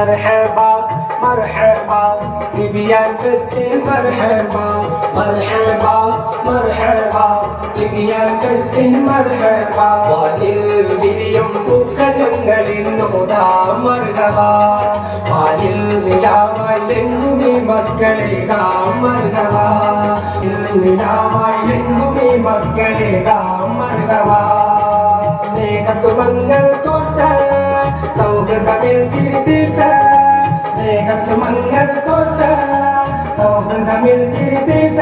مرحبا مرحبا تبيان فستين مرحبا مرحبا مرحبا تبيان فستين مرحبا വാനിൽ വിരിയും പൂക്കളങ്ങളിൽ നോടാ മർഹബാ വാനിൽ നിലാവായി എങ്ങുമീ മക്കളെ മർഹബാ നിലാവായി എങ്ങുമീ മക്കളെ മർഹബാ സ്നേഹസുമങ്ങൾ കൊണ്ട സൗഹൃദമിൽ ചിരിത്തിട്ട സ്നേഹസുമങ്ങൾ കൊണ്ട സൗഹൃദമിൽ ചിരിത്തിട്ട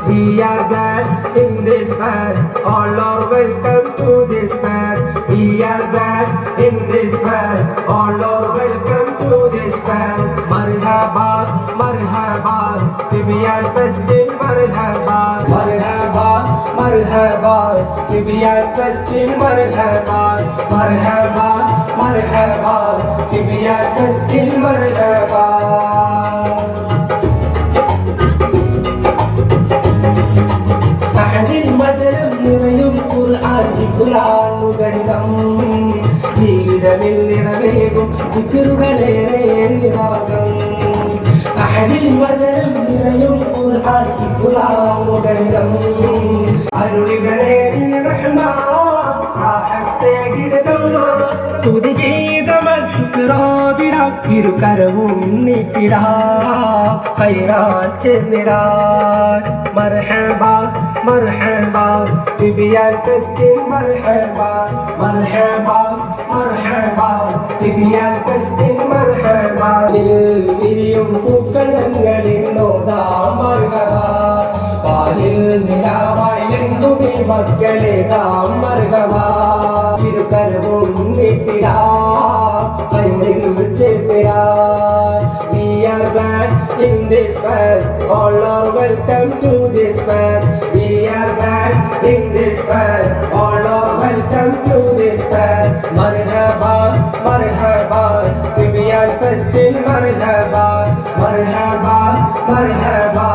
We are glad in this band, all are welcome to this band. We are glad in this band, all are welcome to this band. Marhaba, marhaba, Tibian Festin, marhaba, marhaba, marhaba, Tibian Festin, marhaba, marhaba, marhaba, Tibian Festin, marhaba. നിറയും ഖുർആൻ ഖുർആനുഗരിതം ജീവിതമിൽ നിറവേകും ദിക്റുകളേറെ നിറവകം അഹദിൽ വചനം നിറയും ഖുർആൻ ഖുർആനുഗരിതം അരുളികളെ റഹ്മാൻ റാഹത്തെ ഗിടതമ്മ തുതിഗീതമൽ ശുക്രോദിന ഇരുകരവും നീട്ടിടാ ഖൈറാത്ത് നിറാ മർഹബാ مرحبا تبيان فستين مرحبا مرحبا مرحبا تبيان فستين مرحبا വിരിയും പൂക്കളങ്ങളിൽ നോദാ മർഹബാ പാലിൽ നിലാവായി എങ്ങുമീ മക്കളെ മർഹബാ ഇരുകരവും നീട്ടിടാ ഖൈറിൽ ചേർത്തിടാ We are glad in this band, all are welcome to this band. We are glad in this band, all are welcome to this band. Marhaba, marhaba, Tibian Festin, marhaba, marhaba, marhaba,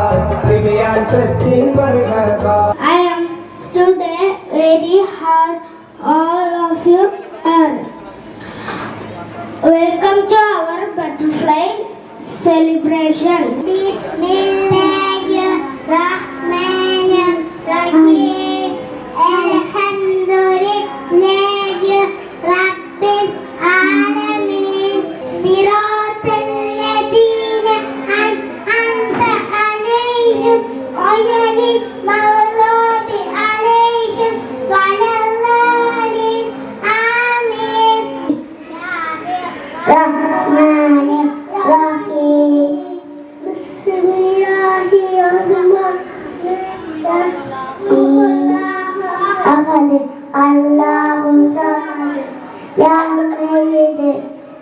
Tibian Festin, marhaba. I am today very hard, all of you are. Welcome to our butterfly celebration. Bismillahirrahmanirrahim. Alhamdulillahi Rabbil Alamin. Siratal ladina an'amta alayhim ghayril maghdubi alayhim waladdallin. Amin. Rahmanirrahim. Bismillahirrahmanirrahim. Allahu samad, ya sayyid,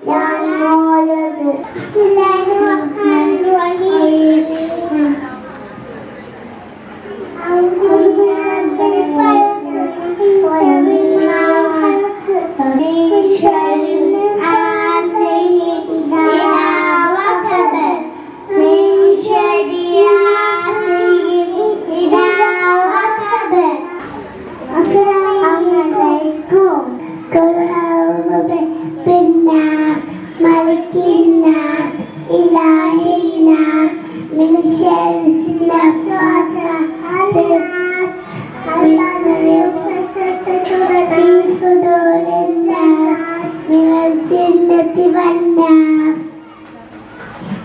ya mawlid. Bismillahirrahmanirrahim.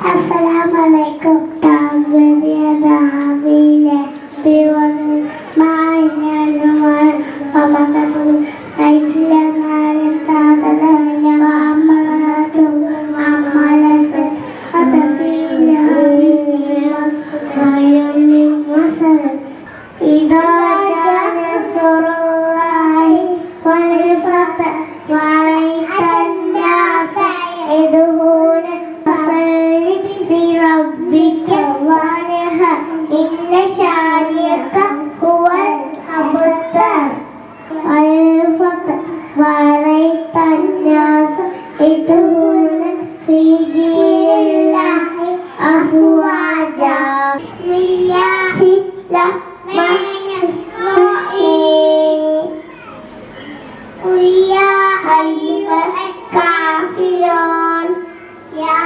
Assalamualaikum Ya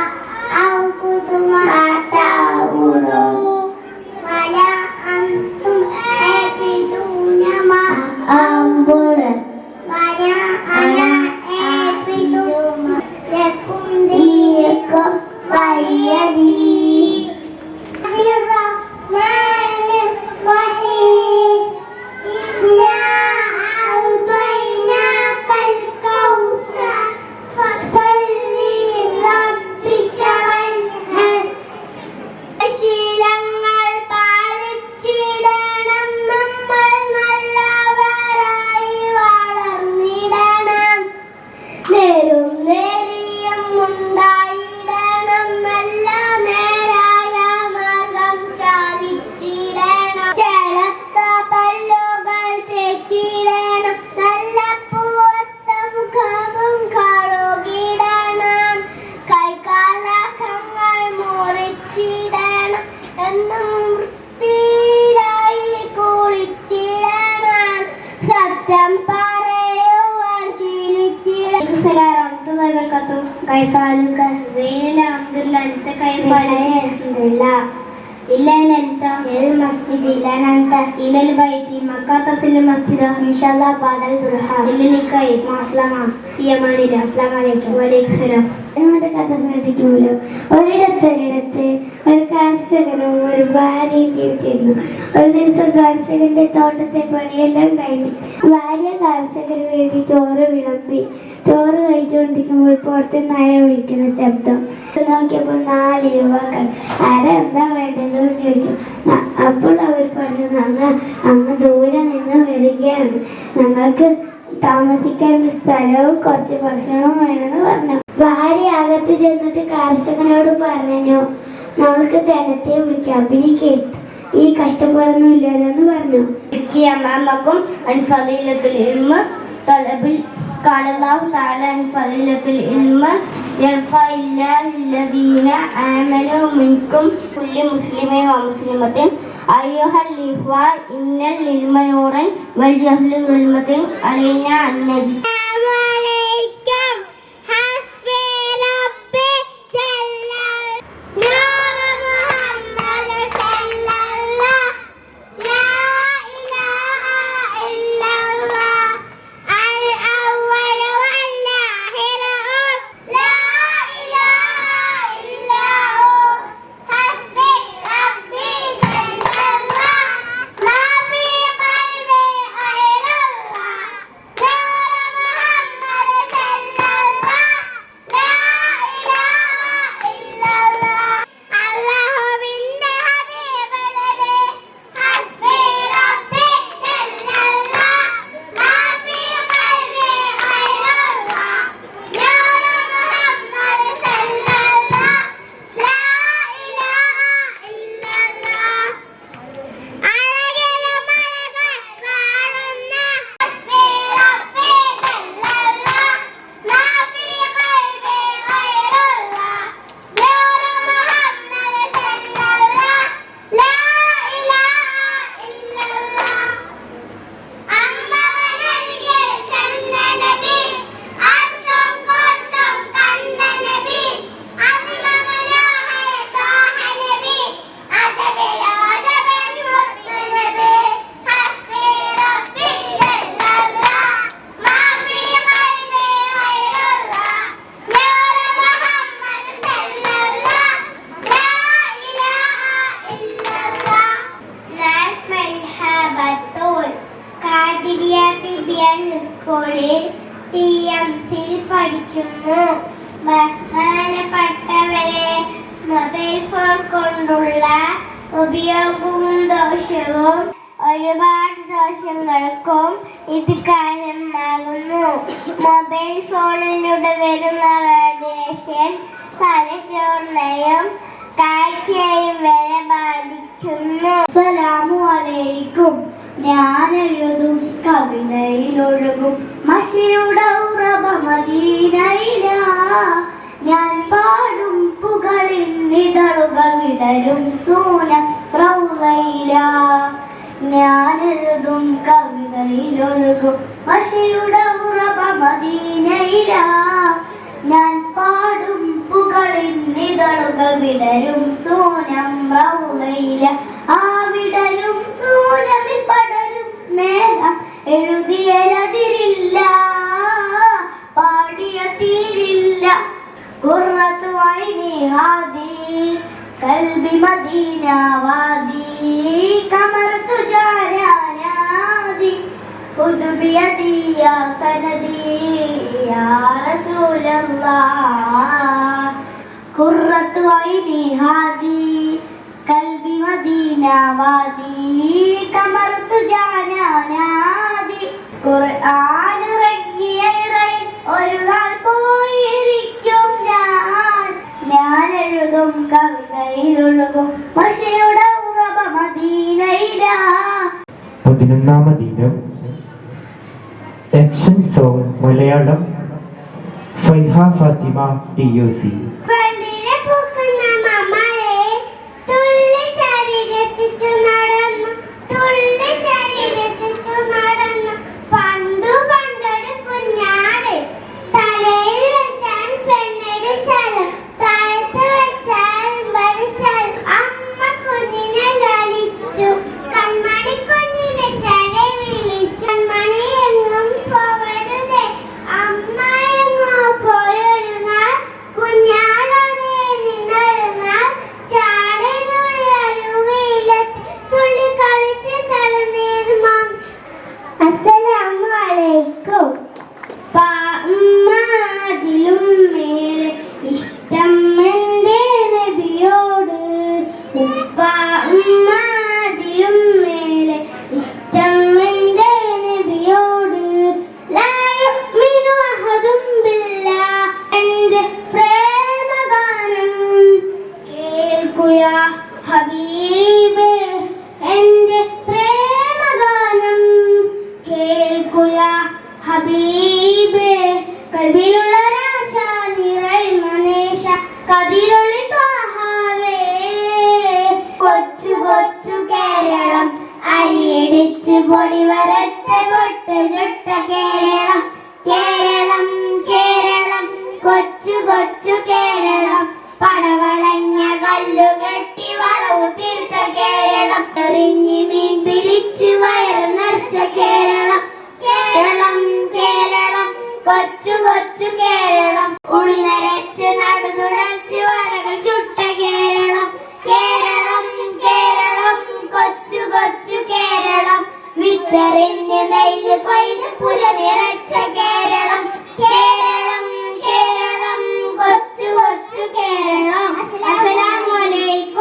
എന്നും വൃത്തിയിലായി കുളിച്ചിടണം, സത്യം പറയുവാൻ ശീലിച്ചിടണം. إلى المسجد إلى ننتهي إلى البيت مكة تصل المسجد إن شاء الله بعد الضحى إلى اللقاء مع السلامة في أمان الله. السلام عليكم. وعليكم السلام. എന്നോട് കഥ ശ്രദ്ധിക്കുമല്ലോ. ഒരിടത്തൊരിടത്ത് ഒരു കർഷകനും ഒരു ഭാര്യയും ജീവിച്ചിരുന്നു. ഒരു ദിവസം കർഷകന്റെ തോട്ടത്തെ പണിയെല്ലാം കഴിഞ്ഞു. ഭാര്യ കർഷകന് വേണ്ടി ചോറ് വിളമ്പി. ചോറ് കഴിച്ചുകൊണ്ടിരിക്കുമ്പോൾ പുറത്ത് നായ വിളിക്കുന്ന ശബ്ദം നോക്കിയപ്പോൾ 4 യുവാക്കൾ ആരെ എന്താ വേണ്ടതെന്ന് ചോദിച്ചു. അപ്പോൾ അവർ പറഞ്ഞു, അങ്ങ് ദൂരെ നിന്ന് വരികയാണ്, ഞങ്ങൾക്ക് താമസിക്കാൻ സ്ഥലവും കുറച്ച് ഭക്ഷണവും വേണമെന്ന് പറഞ്ഞു. ഭാര്യ അകത്ത് ചെന്നിട്ട് കർഷകനോട് പറഞ്ഞു, നമ്മൾക്ക് ധനത്തെ വിളിക്കാം, ഈ കഷ്ടപ്പാടൊന്നുമില്ലല്ലോ എന്ന് പറഞ്ഞു. قال الله تعالى عن فضيلة العلم يرفع الله الذين آمنوا منكم كل مسلم ومسلمة أيها الإخوة إن العلم نور والجهل ظلمة علينا أن نجد. السلام عليكم. حسبي ربي جل نور محمد صلى الله لا إله إلا الله സ്കൂളിൽ TMCയിൽ പഠിക്കുന്നു. ബഹുമാനപ്പെട്ടവരെ, മൊബൈൽ ഫോൺ കൊണ്ടുള്ള ഉപയോഗവും ദോഷവും ഒരുപാട് ദോഷങ്ങൾക്കും ഇത് കാരണമാകുന്നു. മൊബൈൽ ഫോണിലൂടെ വരുന്ന റേഡിയേഷൻ തലച്ചോറിനെയും കാഴ്ചയെയും വരെ ബാധിക്കുന്നു. അസ്സലാമു അലൈക്കും. ഞാൻ എഴുതും കവിതയിലൊഴുകും മഷിയുടെ ഉറവ മദീനയില. ഞാൻ പാടും പുകളിൻ ഇതളുകൾ വിടരും സൂനം റൗളയില. ഞാൻ എഴുതും കവിതയിലൊഴുകും മഷിയുടെ ഉറവ മദീനയില. ഞാൻ പാടും പുകളിൻ ഇതളുകൾ വിടരും സൂനം റൗളയില. ആ വിടരും സൂനമിൽ പടരും സ്നേഹം എഴുതിയതിരില്ല, പാടിയ തീരില്ല. ഖുർറത്തു ഐനി ഹാദി കൽബി മദീന വാദി കമർതു ജാനാനാദി ഉദ്ബിയദി യാ സനദി യാ റസൂലല്ലാഹ്. ഖുർറത്തു ഐനി ഹാദി കൽബി മദീന വാദി കമർതു ജാനാനാദി. ഖുർആൻ ഇറങ്ങിയ ഇറയിൽ ഒരു നാൾ പോയിരിക്കും ഞാൻ. ഞാൻ എഴുതും കവിതയിലൊഴുകും മഷിയുടെ ഉറവ മദീനയില. 11ാം ദിനം action song Malayalam Faiha Fathima TUC. പണ്ടിനെ പൂക്കുന്ന മമളെ തുള്ളി ചാടി ഹബീബേ എന്റെ പ്രേമഗാനം കേൾക്കുക ഹബീബേ കൽബിലുള്ള രാശ നിറൈമനേശ കതിരൊളി ത്വാഹാവേ കൊച്ചു കൊച്ചു കേരളം അരിയടിച്ച് പൊടി വരച്ച കൊട്ട് ചുട്ട കേരളം കേരളം കേരളം കൊച്ചു കൊച്ചു കേരളം പടവളഞ്ഞ കല്ലുകെട്ടി വളവു തീർത്ത കേരളം എറിഞ്ഞി മീൻ പിടിച്ച് വയറ് നിറച്ച കേരളം കേരളം കേരളം കൊച്ചു കൊച്ചു കേരളം ഉൾനരച്ച് നടുതുടച്ച് വടകൾ ചുട്ട കേരളം കേരളം കേരളം കൊച്ചു കൊച്ചു കേരളം വിത്തെറിഞ്ഞ് നെല്ല് കൊയ്ത് പുല നിറച്ച കേരളം കേരളം കേരളം കൊച്ചു കൊച്ചു കേരളം അസ്സലാമു അലൈക്കും.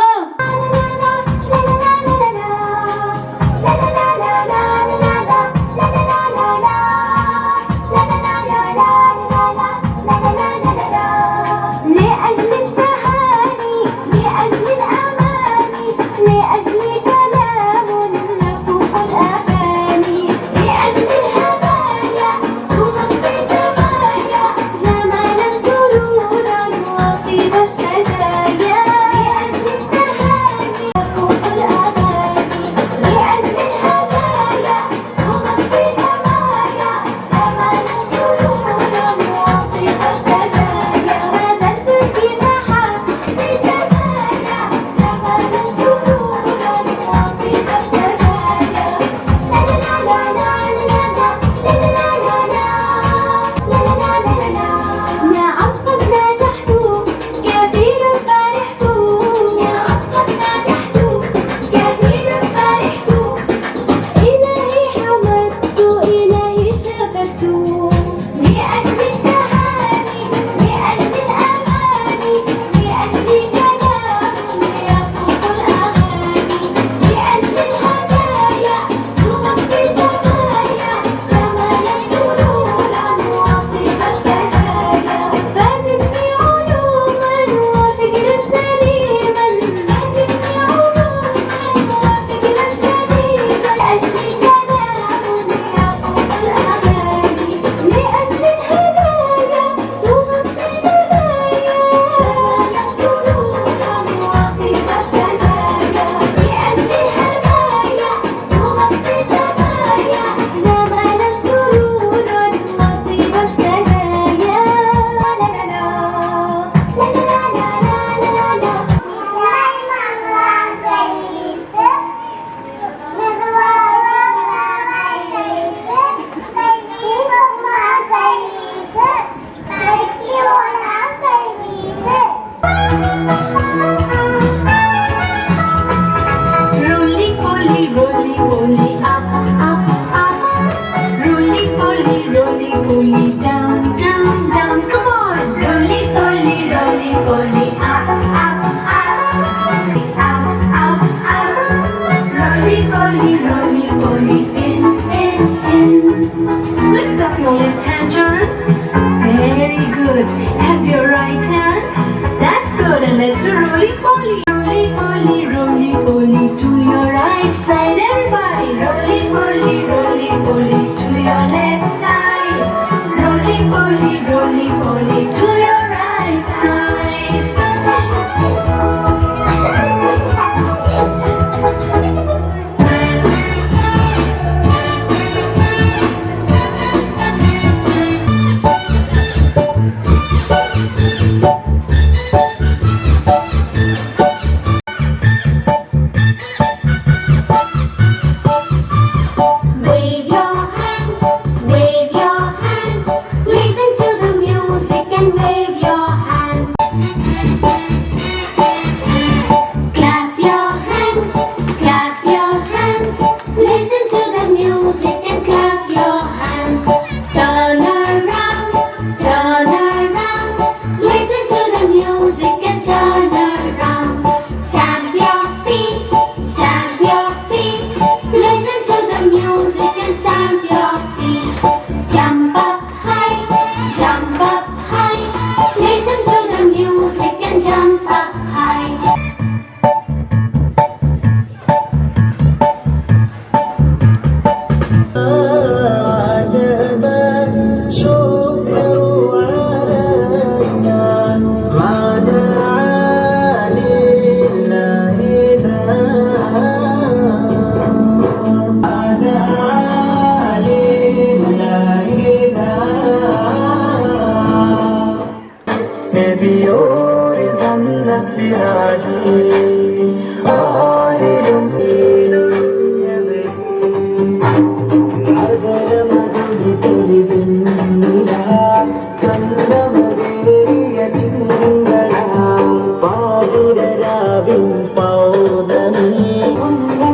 പൗർണമി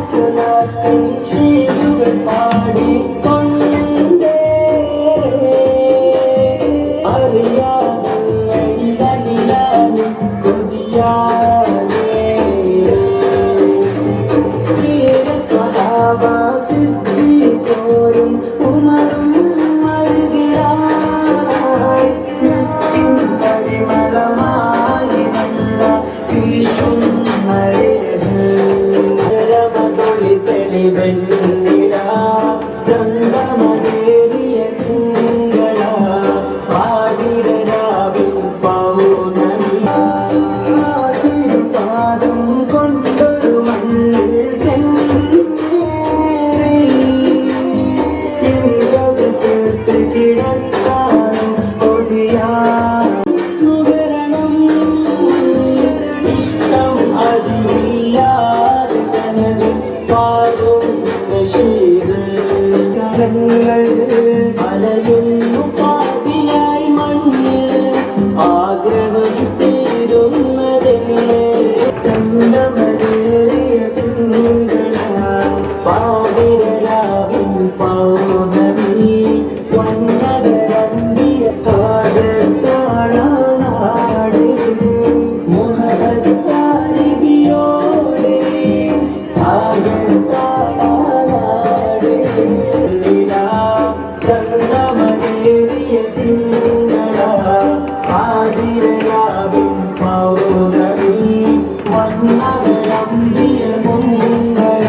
സ്വലാത്തിൻ ശീലുകൾ പാടിക്കൊണ്ടേ അറിയാനും കൊതിയാനേ സ്വഹാബ സിദ്ദീഖോരും ഉമറും മരുതിയായി മിസ്കിൻ പരിമളമായി നല്ല വീശുന്നൊളി തെളിവെണ്ണില ചന്ദ്രമേറിയ തിങ്കള ആതിരരാവിൻ പൗർണമി പാദം കൊണ്ടൊരു മണ്ണിൽ ചേർത്ത് കിടക്കാനും നുകരണം ഇഷ്ടം അതില്ലാതെ തനത് പാടും നശീത് കരങ്ങൾ അലയുന്നു പാപിയായി മണ്ണിൽ ആഗ്രഹം തീരുന്നതെന്ന് ചന്ദ്രമേറിയ തിങ്കള പാതിരരാവിൻ പൗർണമി വന്നവരമ്പിയ കാലത്താണാട് മുഹത്താരിയോടെ ആകത്താണാട് ചന്ദ്രമേറിയ തിങ്കള ആതിരരാവിൻ പൗർണമി വന്നവരമ്പിയ മുങ്ങല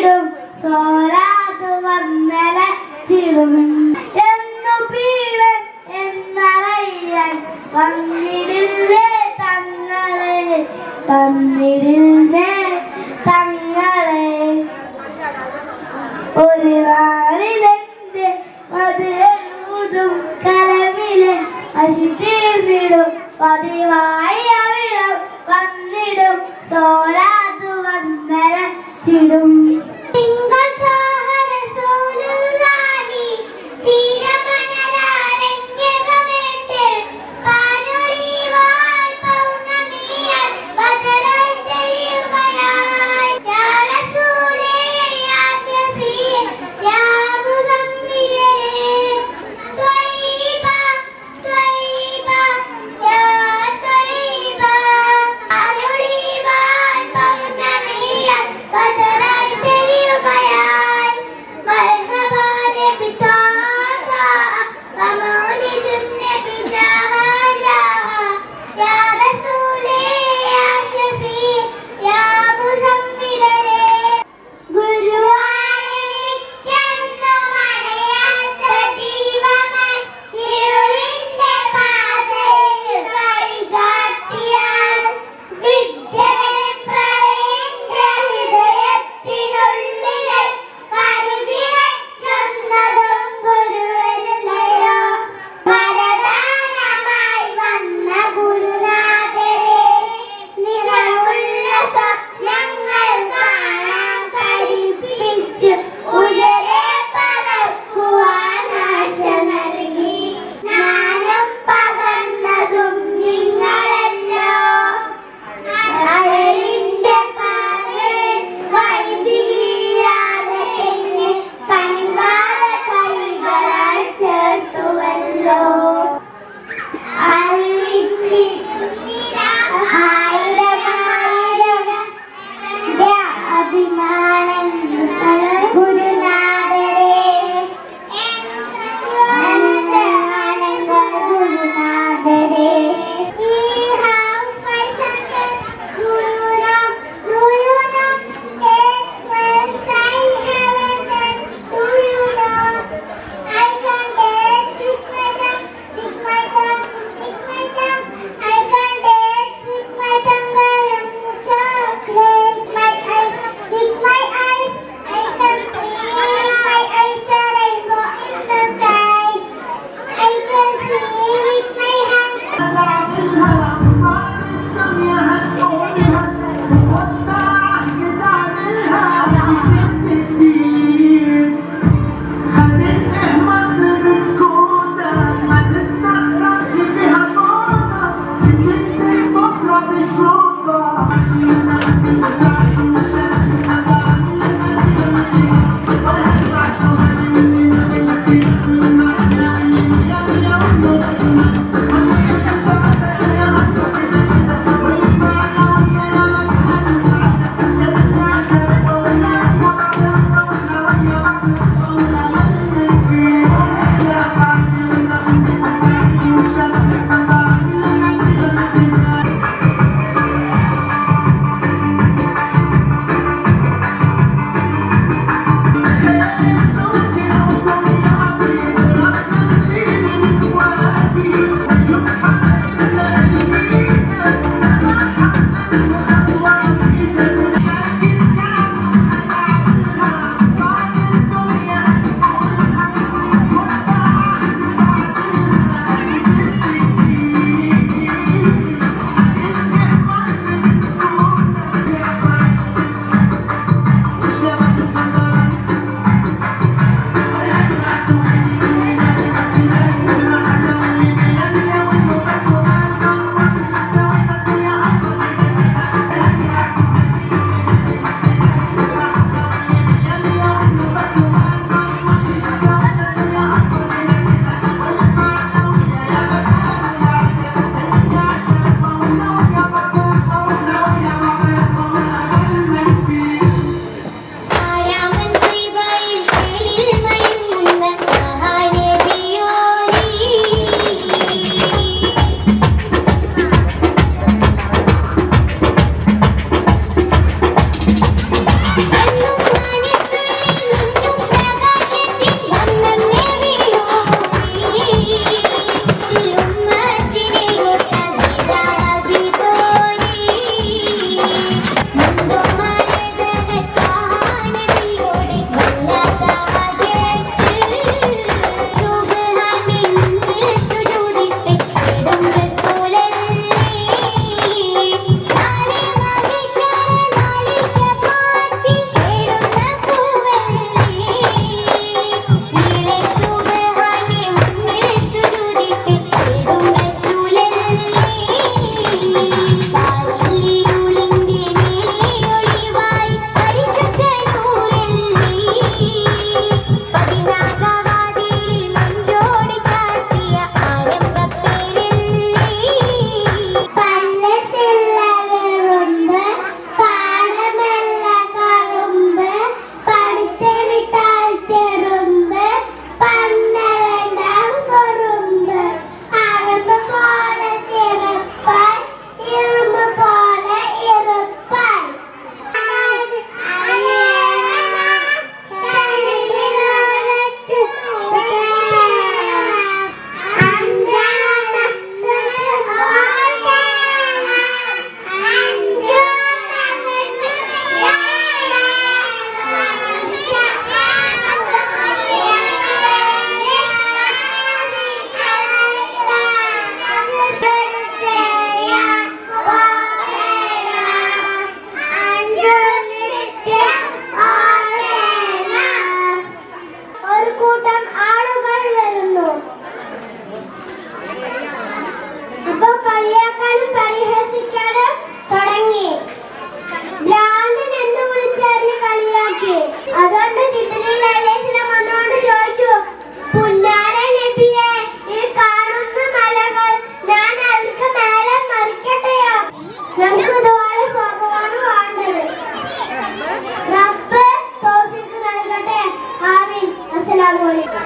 വന്നിടും സോലാതു വന്നലച്ചിടും എന്നു പീഡൻ എന്നറിയാൻ വന്നിടില്ലേ തങ്ങളെ തന്നിടില്ലേ തങ്ങളെ ഒരു നാളിലെന്റെ മധുരൂതും കലമിലെ അശി തീർന്നിടും പതിവായി അവിടം വന്നിടും സോലാതു വന്നലച്ചിടും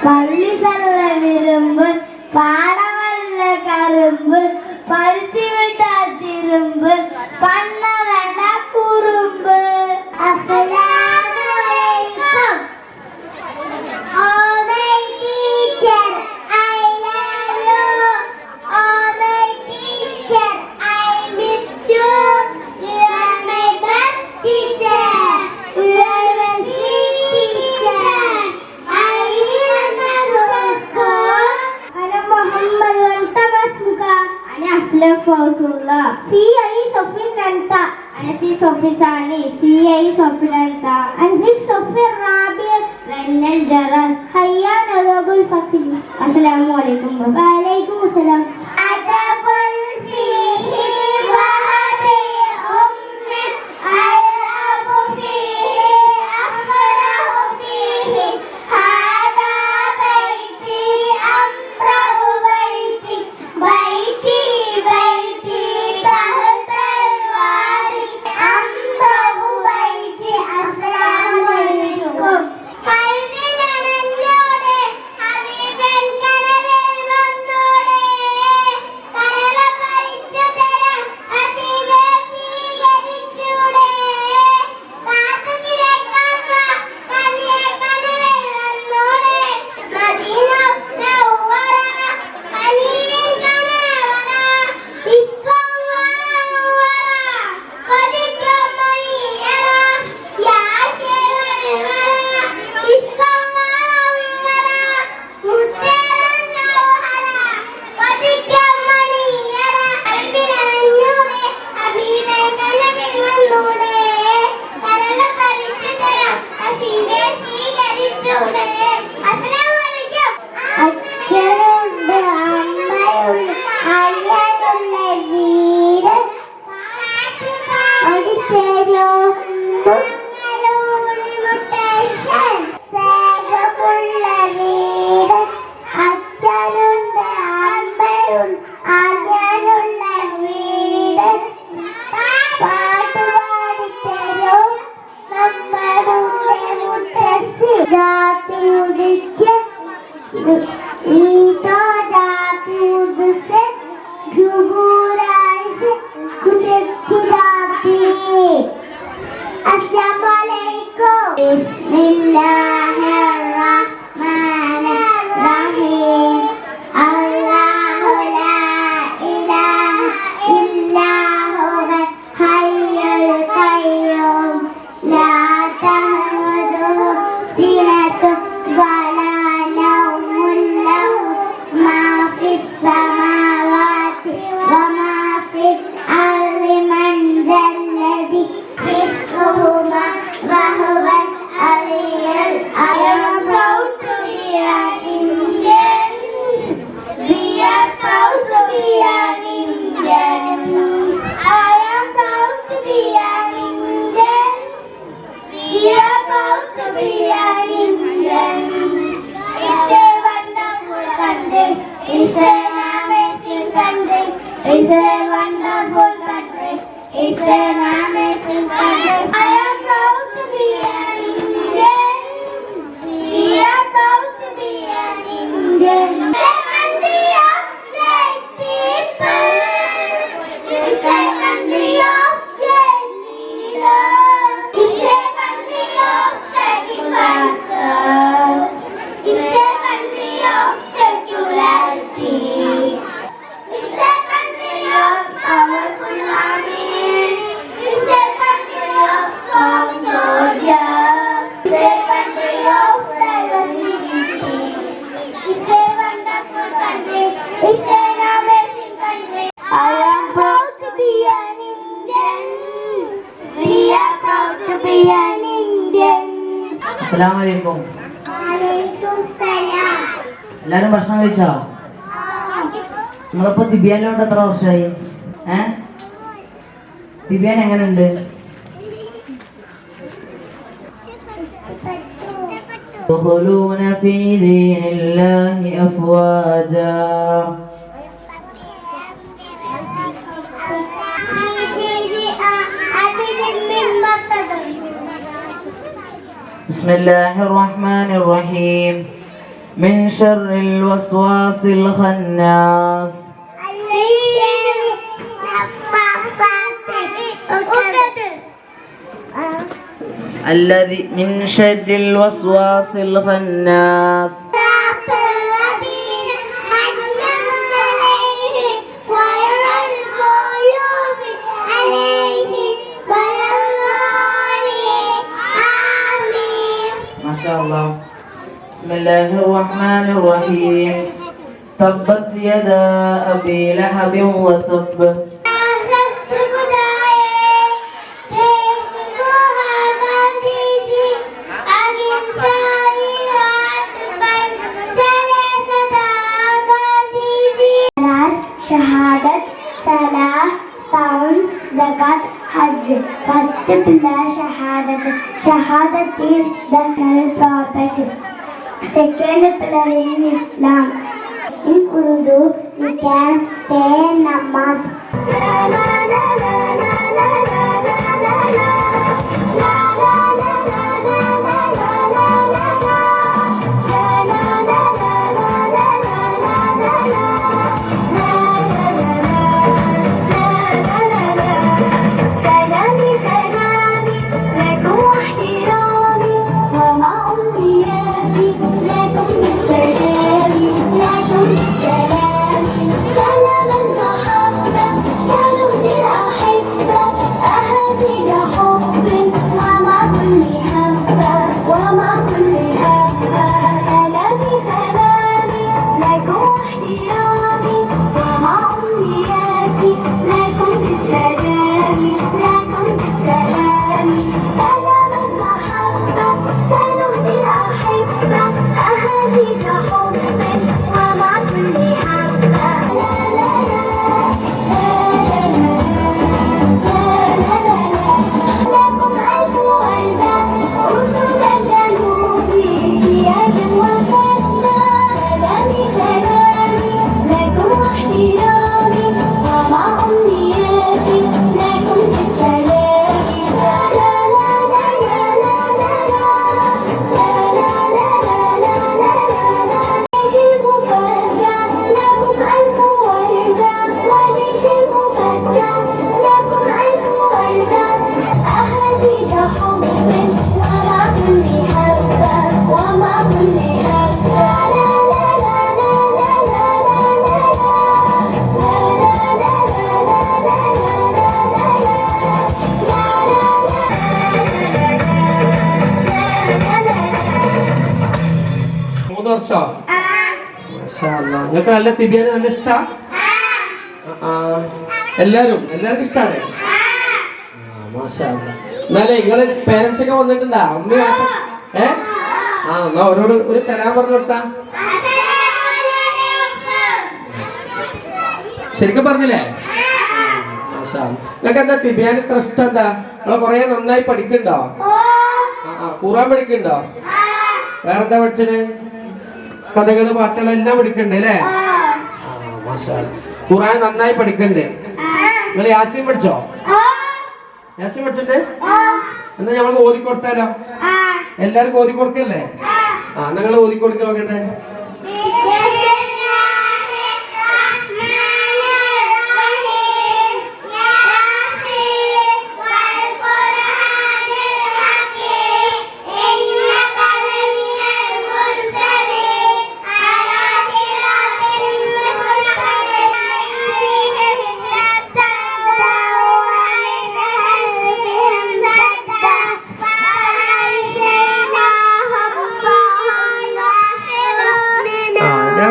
പള്ളി സല്ല വിരുമ്പ് പാടവല്ല കറുമ്പ് പരുത്തി വിട്ടാ തിരുമ്പ് പണ്ണ വേണ്ട കുറുമ്പ്. അസ്സലാമലൈക്കും. Oh my teacher, I love you. Oh my teacher, I miss you. You are my best teacher. You are my teacher. I remember school. Ana Muhammad Wanta Masmuka. Ana Aflaq Fawzullah. Fi ai Sofin Ranta. Ana fi Sofin Sani. Fi ai Sofin Ranta. Ana fi Sofin Rabi. Renal Jaras. Hayya Nawabul Fasil. Assalamualaikum. Waalaikumsalam. Adabul fihi wa hadi ummi. Alabu fihi afrahu fihi. Hada baiti amrahu baiti. Baiti baiti tahtal wari. Amrahu baiti. Assalamualaikum. കൽവിലണഞ്ഞോടെ ഹബീബൻ കനവിൽ വന്നോടെ കരള പരിച്ചു തരാം ഹബീബെ സ്വീകരിച്ചൂടെ കാത്തു കിടക്കാൻ വാ കനിയെ കനവിൽ വന്നോടെ Medina നവ്വറ ഹബീബൻ കനവറ ഇസ്കം വറ കൊതിക്കും മണിയറ യാ ശേഖര അച്ഛനുണ്ട് അമ്മയുണ്ട് അയ്യനുണ്ട് വീട് അടിച്ചേരോ സ്നേഹമുള്ള വീട് അച്ഛനുണ്ട് അമ്മയുണ്ട് അയ്യനുള്ള വീട് പാട്ടുപാടിത്തരും നമ്മുടെ മുത്തശ്ശി രാത്രി ഉദിച്ച് ഈതോ രാത്രി ഉദിച്ച് ഖുബൂറായിസ് കുതിരാത്തി. Assalamualaikum. Bismillahirrahmanirrahim. Allahu la ilaha illa huwal hayyul qayyum. La ta'khudhuhu sinatun wa la nawmun lahu ma fis samawati wa ma fil ardi man dhalladhi yashkuruhu wa huwal aliyyul azim. Proud to be an Indian. We are proud to be an Indian. I am proud to be an Indian. We are proud to be an Indian. It's a wonderful country. It's an amazing country. It's a wonderful country. It's an amazing country. I am proud to be an Indian. We are proud to be an Indian. The country of great people. It's a country of great leaders. It's a country of sacrifices. It's a country of secularity. It's a country of powerful army. It's a country of strong soldiers. It's a country of diversity. It's a wonderful country. It's an amazing country. I am proud to be an Indian. We are proud to be an Indian. അസ്സലാമലൈക്കും. Waalaikumsalam. എല്ലാരും ഭക്ഷണം കഴിച്ചോ? നിങ്ങളിപ്പോ തിബിയാനിലോട്ട് എത്ര വർഷമായി? തിബിയാൻ എങ്ങനെയുണ്ട്? يدخلون في دين الله أفواجا. بسم الله الرحمن الرحيم. من شر الوسواس الخناس الذي من شر الوسواس الخناس ما شاء الله. بسم الله الرحمن الرحيم. تبت يدا أبي لهب وتب. Shahadat, Salah, Sound, Zakat, Hajj. First pillar Shahadat. Shahadat is the moral property. Second pillar in Islam. In Urdu, we can say namaz. നിങ്ങൾക്ക് നല്ല തിബിയാന് നല്ല ഇഷ്ടാ? എല്ലാവർക്കും ഇഷ്ടാണ്. എന്നാലേ നിങ്ങള് പേരൻസ് ഒക്കെ വന്നിട്ടുണ്ടാ? അമ്മ എന്നാ അവരോട് ഒരു സലാം പറഞ്ഞു കൊടുത്താ. ശരിക്കും പറഞ്ഞില്ലേ? നിങ്ങൾക്ക് എന്താ തിബിയാൻ ഇത്ര ഇഷ്ടം? എന്താ നിങ്ങളെ കൊറേ നന്നായി പഠിക്കണ്ടോ? ഖുർആൻ പഠിക്കണ്ടോ? വേറെന്താ പഠിച്ചത്? കഥകള് പാട്ടുകളെല്ലാം പഠിക്കണ്ടേ അല്ലേ? ഖുർആൻ നന്നായി പഠിക്കണ്ടേ? നിങ്ങൾ യാസീൻ പഠിച്ചോ? യാസീൻ പഠിച്ചിട്ട് എന്നാ ഞമ്മൾക്ക് ഓതി കൊടുത്താലോ? എല്ലാവർക്കും ഓതി കൊടുക്കല്ലേ? നിങ്ങൾ ഓതി കൊടുക്കാൻ നോക്കട്ടെ.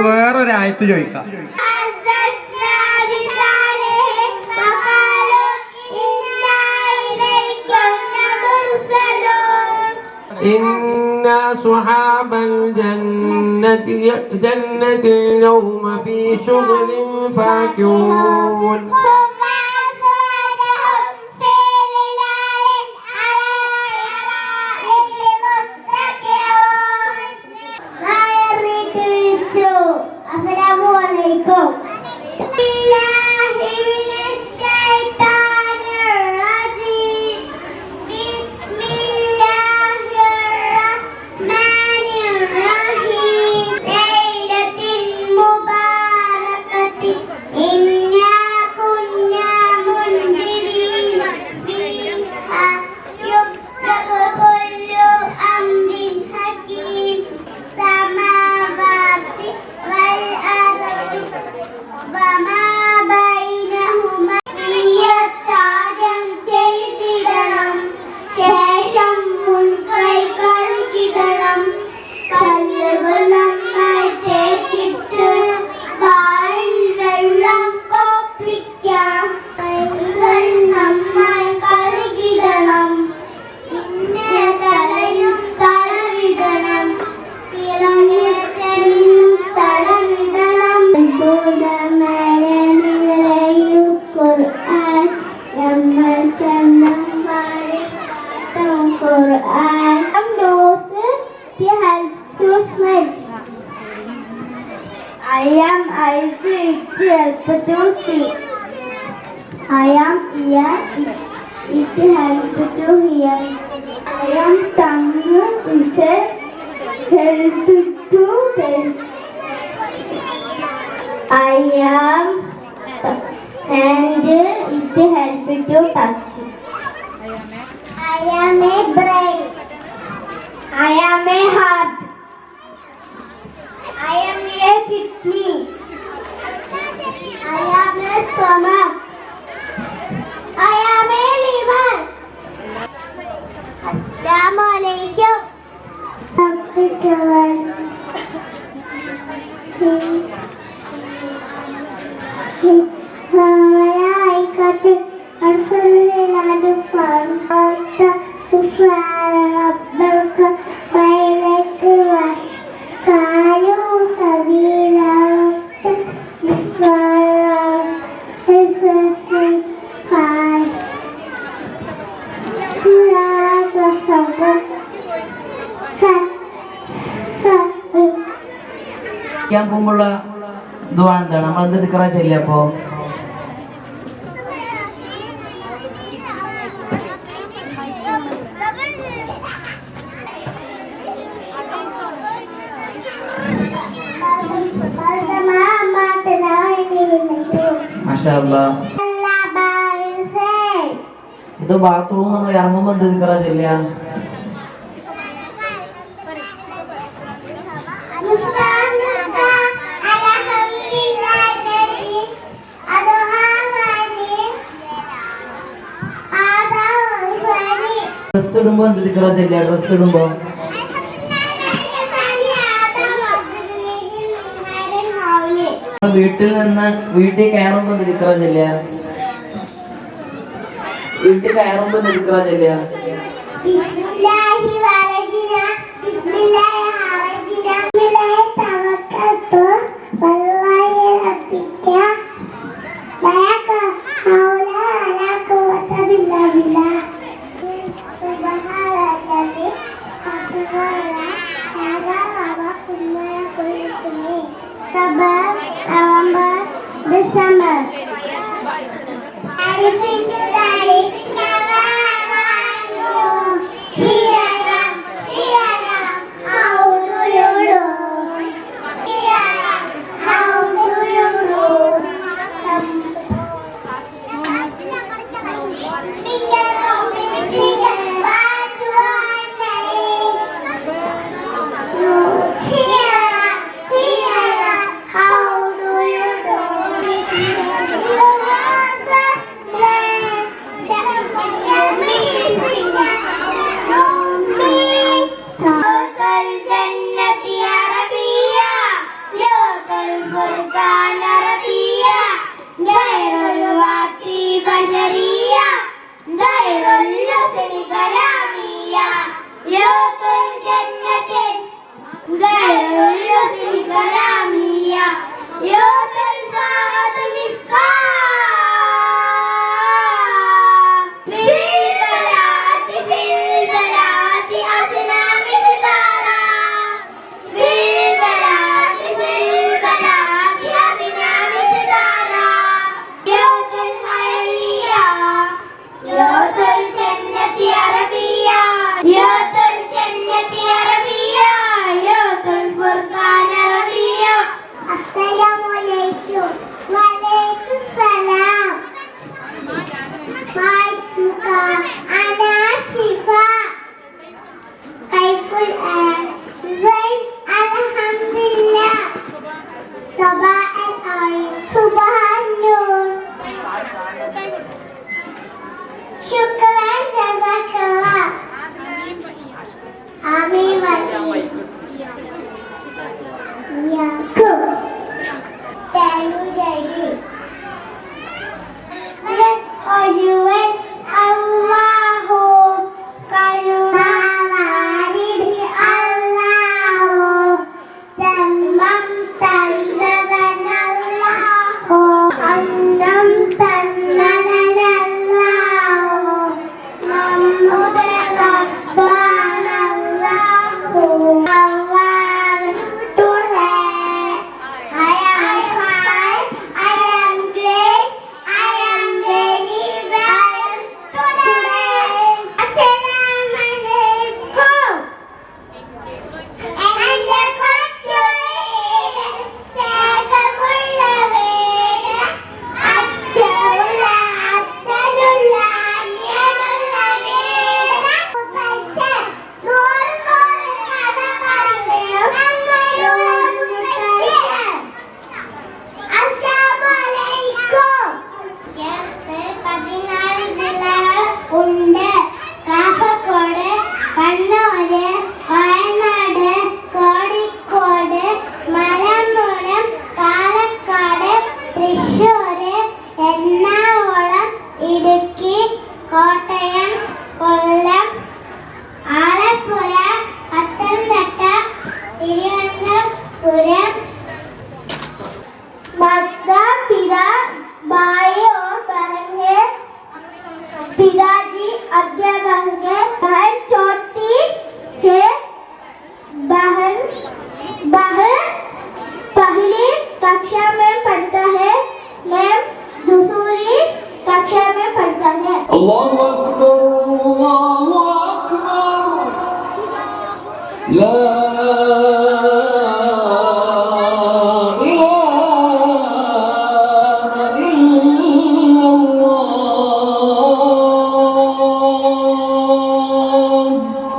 വേറൊരായത്ത് ചോദിക്കാം. إن أصحاب الجنة اليوم في شغل فاكهون to smell. I am eyes, it helps to see. I am ear, it helps to hear. I am tongue, it helps to taste. I am hand, it helps to touch. I am a brain. I am a heart. I am a kidney. I am a stomach. I am a liver. Assalamu alaikum. ഞാൻ പോകുമ്പോഴുള്ള ദുആ എന്താണ്? നമ്മൾ എന്ത് ദിക്റാ ചൊല്ലുക അപ്പോ? മാഷാ അല്ലാഹ്. ഇത് bathroom നമ്മൾ ഇറങ്ങുമ്പോ എന്ത് ദിക്റാ ചൊല്ലുക? ഡ്രസ് ഇടുമ്പോ എന്ത് ദിക്റാ ചൊല്ലുക? ഡ്രസ് ഇടുമ്പോ വീട്ടിൽ കയറുമ്പോ എന്ത് ദിക്റാ ചൊല്ലുക? വീട്ടിൽ കയറുമ്പോ എന്ത് ദിക്റാ ചൊല്ലുക? يا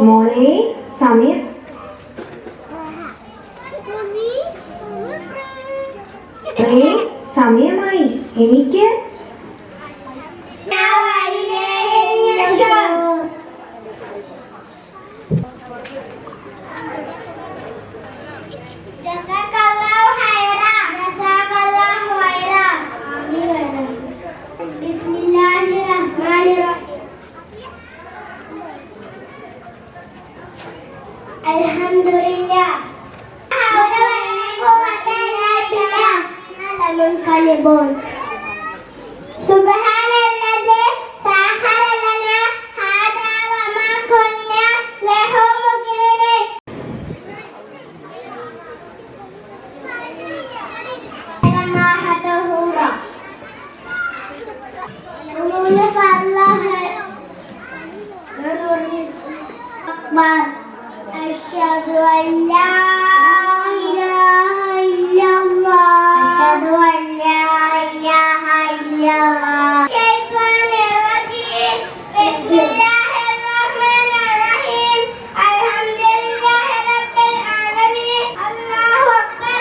മോളെ സമയം സമയമായി എനിക്ക് Alhamdulillah. Subhanalladzi sakhkhara lana hadha wa ma kunna lahu muqrinin. Maha tahura. Nurul Allah. Akbar. Asyhadu an la ilaha illallah. Asyhadu an la ilaha illallah. Syaitanir rajim. Bismillahirrahmanirrahim. Alhamdulillahi rabbil alamin. Allahu akbar.